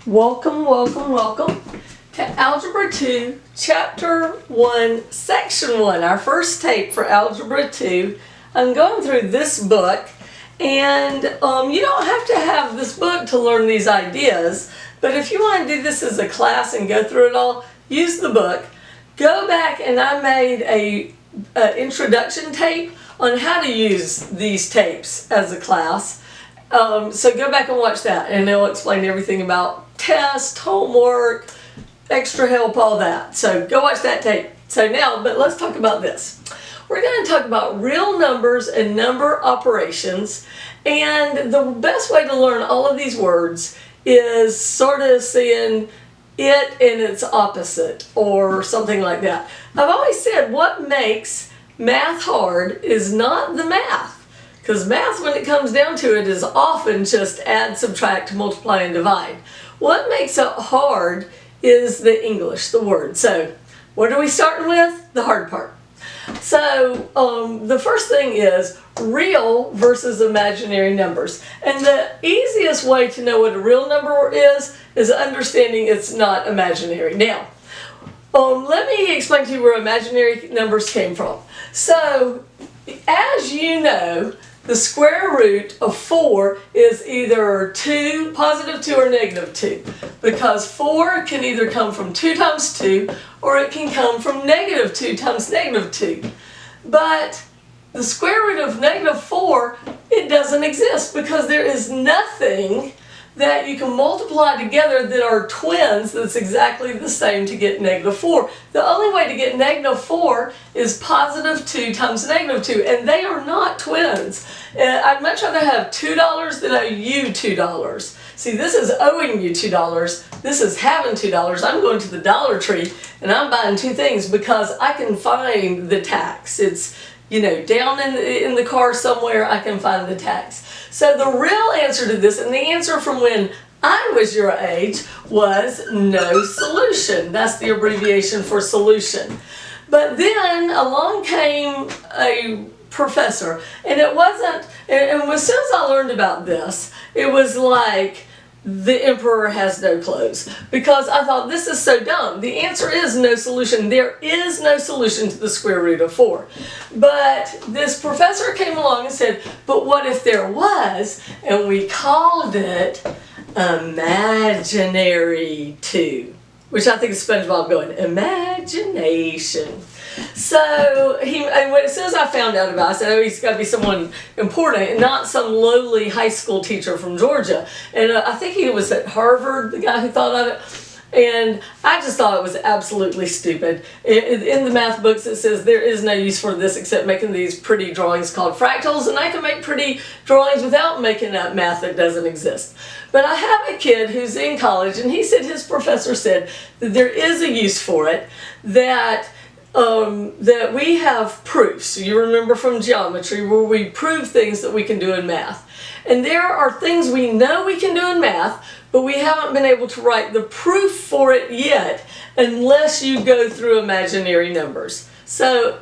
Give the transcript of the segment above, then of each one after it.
Welcome, welcome, welcome to Algebra 2, Chapter 1, Section 1, our first tape for Algebra 2. I'm going through this book, and you don't have to have this book to learn these ideas, but if you want to do this as a class and go through it all, use the book. Go back, and I made a introduction tape on how to use these tapes as a class. So go back and watch that, and it'll explain everything about test, homework, extra help, all that. So go watch that tape. So now, but let's talk about this. We're going to talk about real numbers and number operations, and the best way to learn all of these words is sort of seeing it and its opposite or something like that. I've always said what makes math hard is not the math. Because math, when it comes down to it, is often just add, subtract, multiply, and divide. What makes it hard is the English, the word. So, what are we starting with? The hard part. So, the first thing is real versus imaginary numbers. And the easiest way to know what a real number is understanding it's not imaginary. Now, let me explain to you where imaginary numbers came from. So, as you know, the square root of 4 is either 2, positive 2, or negative 2. Because 4 can either come from 2 times 2, or it can come from negative 2 times negative 2. But the square root of negative 4, it doesn't exist because there is nothing that you can multiply together that are twins that's exactly the same to get negative 4. The only way to get negative 4 is positive 2 times negative 2, and they are not twins. I'd much rather have $2 than owe you $2. See, this is owing you $2. This is having $2. I'm going to the Dollar Tree and I'm buying two things because I can find the tax. It's, you know, down in the car somewhere I can find the tax. So the real answer to this, and the answer from when I was your age, was no solution. That's the abbreviation for solution. But then along came a professor, and it wasn't, and as soon as I learned about this, it was like the emperor has no clothes, because I thought this is so dumb. The answer is no solution. There is no solution to the square root of 4. But this professor came along and said, but what if there was? And we called it imaginary 2, which I think is SpongeBob going, imagination. So as soon as I found out about it, I said, oh, he's got to be someone important and not some lowly high school teacher from Georgia. And I think he was at Harvard, the guy who thought of it. And I just thought it was absolutely stupid. In the math books it says there is no use for this except making these pretty drawings called fractals, and I can make pretty drawings without making up math that doesn't exist. But I have a kid who's in college, and he said his professor said that there is a use for it, that we have proofs. You remember from geometry where we prove things that we can do in math. And there are things we know we can do in math, but we haven't been able to write the proof for it yet unless you go through imaginary numbers. So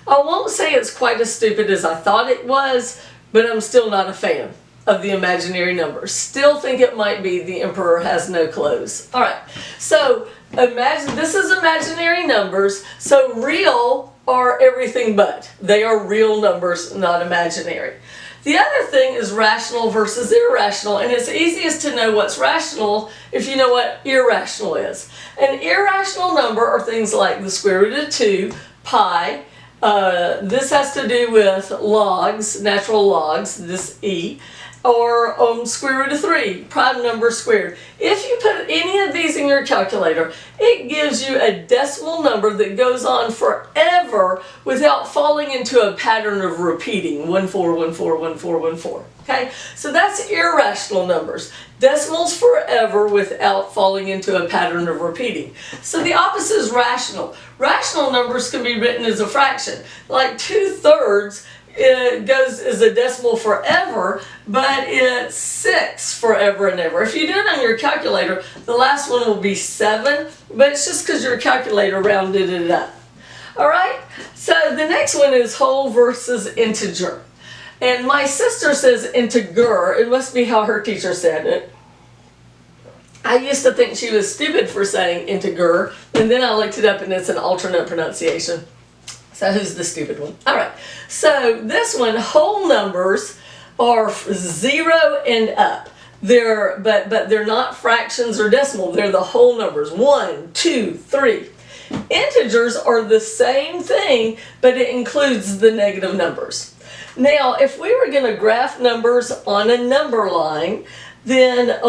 I won't say it's quite as stupid as I thought it was, but I'm still not a fan of the imaginary numbers. Still think it might be the emperor has no clothes. All right, so imagine this is imaginary numbers, so real are everything but. They are real numbers, not imaginary. The other thing is rational versus irrational, and it's easiest to know what's rational if you know what irrational is. An irrational number are things like the square root of 2, pi, this has to do with logs, natural logs, this e, or square root of 3, prime number squared. If you put any of these in your calculator, it gives you a decimal number that goes on forever without falling into a pattern of repeating 1 4 1 4 1 4 1 4. Okay, so that's irrational numbers. Decimals forever without falling into a pattern of repeating. So the opposite is rational. Rational numbers can be written as a fraction, like 2/3. It goes as a decimal forever, but it's 6 forever and ever. If you do it on your calculator, the last one will be 7, but it's just because your calculator rounded it up. All right, so the next one is whole versus integer. And my sister says integer. It must be how her teacher said it. I I used to think she was stupid for saying integer, and then I looked it up and it's an alternate pronunciation. So who's the stupid one? All right, so this one, whole numbers are 0 and up. But they're not fractions or decimal, they're the whole numbers, 1, 2, 3. Integers are the same thing, but it includes the negative numbers. Now, if we were going to graph numbers on a number line, then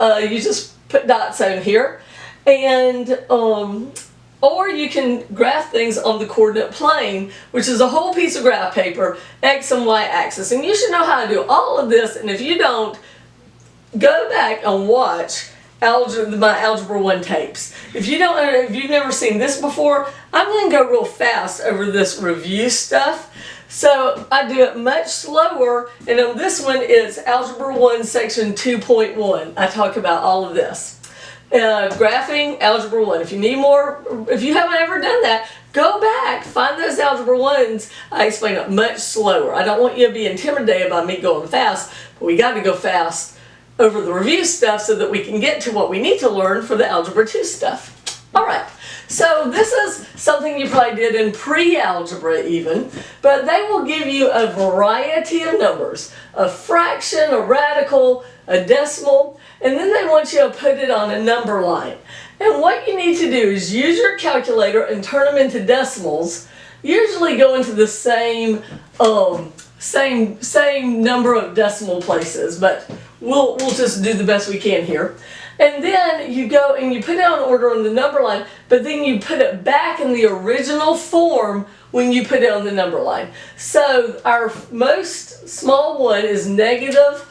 you just put dots on here, and or you can graph things on the coordinate plane, which is a whole piece of graph paper, x and y axis. And you should know how to do all of this, and if you don't, go back and watch my Algebra 1 tapes. If you've never seen this before, I'm going to go real fast over this review stuff. So I do it much slower, and on this one it's Algebra 1 section 2.1. I talk about all of this. Graphing Algebra 1. If you need more, if you haven't ever done that, go back, find those Algebra 1s. I explain it much slower. I don't want you to be intimidated by me going fast, but we got to go fast over the review stuff so that we can get to what we need to learn for the Algebra 2 stuff. Alright, so this is something you probably did in pre-algebra even, but they will give you a variety of numbers, a fraction, a radical, a decimal, and then they want you to put it on a number line. And what you need to do is use your calculator and turn them into decimals, usually go into the same number of decimal places, but we'll just do the best we can here. And then you go and you put it on order on the number line, but then you put it back in the original form when you put it on the number line. So our most small one is negative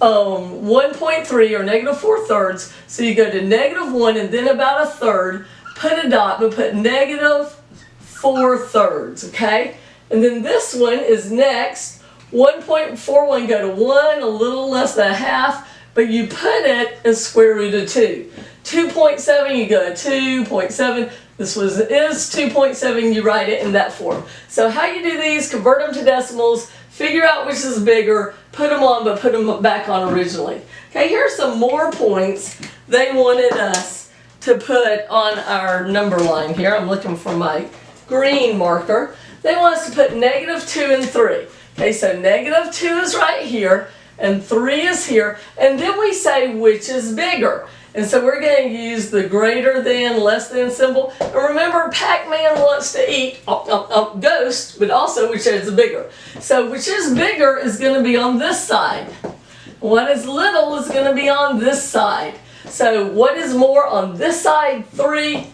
1.3 or negative 4/3. So you go to -1 and then about a third, put a dot, but put negative 4/3, okay? And then this one is next, 1.41, go to 1, a little less than a half, but you put it as square root of 2. 2.7, you go to 2.7. This is 2.7, you write it in that form. So how you do these, convert them to decimals, figure out which is bigger, put them on, but put them back on originally. Okay, here are some more points they wanted us to put on our number line here. I'm looking for my green marker. They want us to put -2 and 3. Okay, so -2 is right here, and 3 is here, and then we say which is bigger. And so we're going to use the greater than, less than symbol. And remember, Pac-Man wants to eat Ghost, but also which is bigger. So which is bigger is going to be on this side. What is little is going to be on this side. So what is more on this side? 3.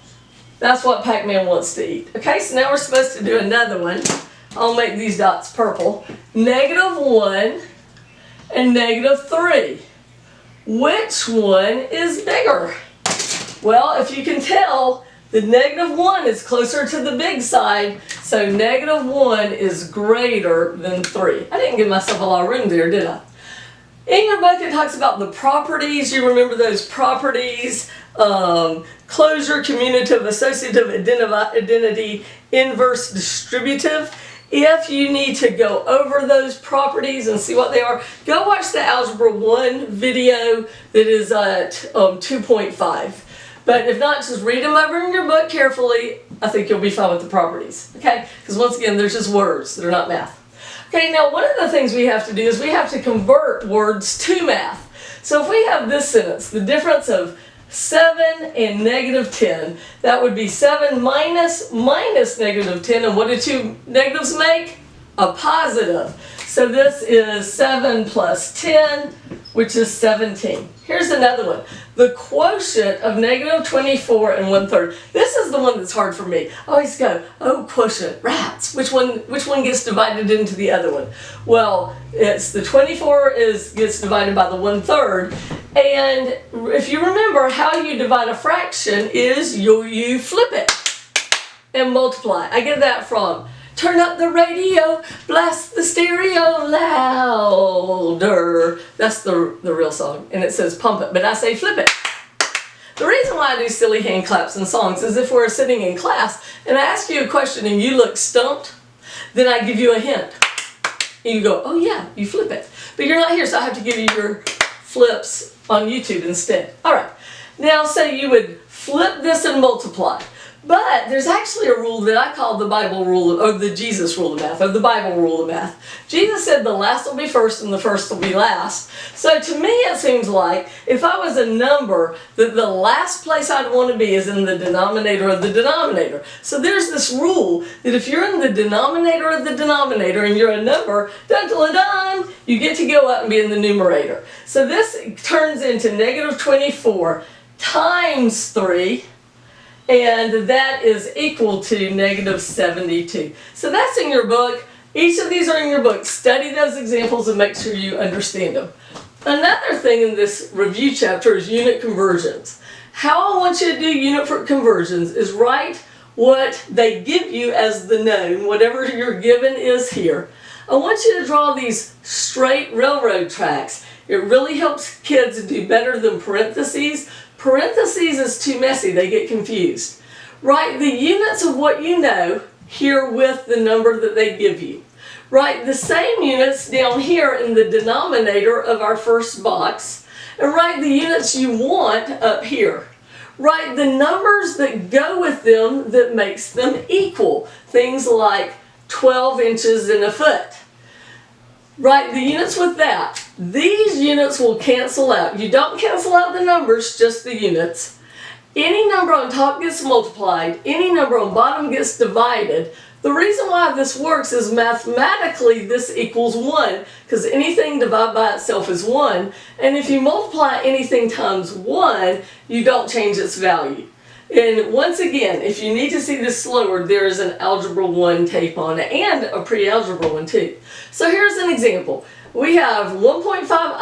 That's what Pac-Man wants to eat. Okay, so now we're supposed to do another one. I'll make these dots purple. -1 and -3. Which one is bigger? Well, if you can tell, the -1 is closer to the big side, so -1 is greater than 3. I didn't give myself a lot of room there, did I? In your book, it talks about the properties. You remember those properties: closure, commutative, associative, identity, inverse, distributive. If you need to go over those properties and see what they are, go watch the Algebra 1 video that is at 2.5. But if not, just read them over in your book carefully. I think you'll be fine with the properties. Okay? Because once again, they're just words. They're not math. Okay, now one of the things we have to do is we have to convert words to math. So if we have this sentence, the difference of 7 and -10, that would be 7 minus -10, and what do two negatives make? A positive. So this is 7 plus 10, which is 17. Here's another one. The quotient of -24 and 1/3. This is the one that's hard for me. I always go, oh, quotient, rats. Which one gets divided into the other one? Well, it's the 24 gets divided by the 1/3. And if you remember, how you divide a fraction is you flip it and multiply. I get that from turn up the radio, blast the stereo louder. That's the real song, and it says pump it, but I say flip it. The reason why I do silly hand claps and songs is if we're sitting in class and I ask you a question and you look stumped, then I give you a hint. And you go, oh yeah, you flip it. But you're not here, so I have to give you your flips on YouTube instead. All right, now so you would flip this and multiply. But there's actually a rule that I call the Bible rule, or the Jesus rule of math, or the Bible rule of math. Jesus said the last will be first and the first will be last. So to me it seems like if I was a number, that the last place I'd want to be is in the denominator of the denominator. So there's this rule that if you're in the denominator of the denominator and you're a number, dun-dun-dun, you get to go up and be in the numerator. So this turns into negative 24 times 3. And that is equal to negative 72. So that's in your book. Each of these are in your book. Study those examples and make sure you understand them. Another thing in this review chapter is unit conversions. How I want you to do unit conversions is write what they give you as the known, whatever your given is here. I want you to draw these straight railroad tracks. It really helps kids do better than parentheses. Parentheses is too messy, they get confused. Write the units of what you know here with the number that they give you. Write the same units down here in the denominator of our first box, and write the units you want up here. Write the numbers that go with them that makes them equal. Things like 12 inches in a foot. Write the units with that. These units will cancel out. You don't cancel out the numbers, just the units. Any number on top gets multiplied. Any number on bottom gets divided. The reason why this works is mathematically this equals 1, because anything divided by itself is 1. And if you multiply anything times 1, you don't change its value. And once again, if you need to see this slower, there is an Algebra 1 tape on it and a pre-algebra one too. So here's an example. We have 1.5 hours.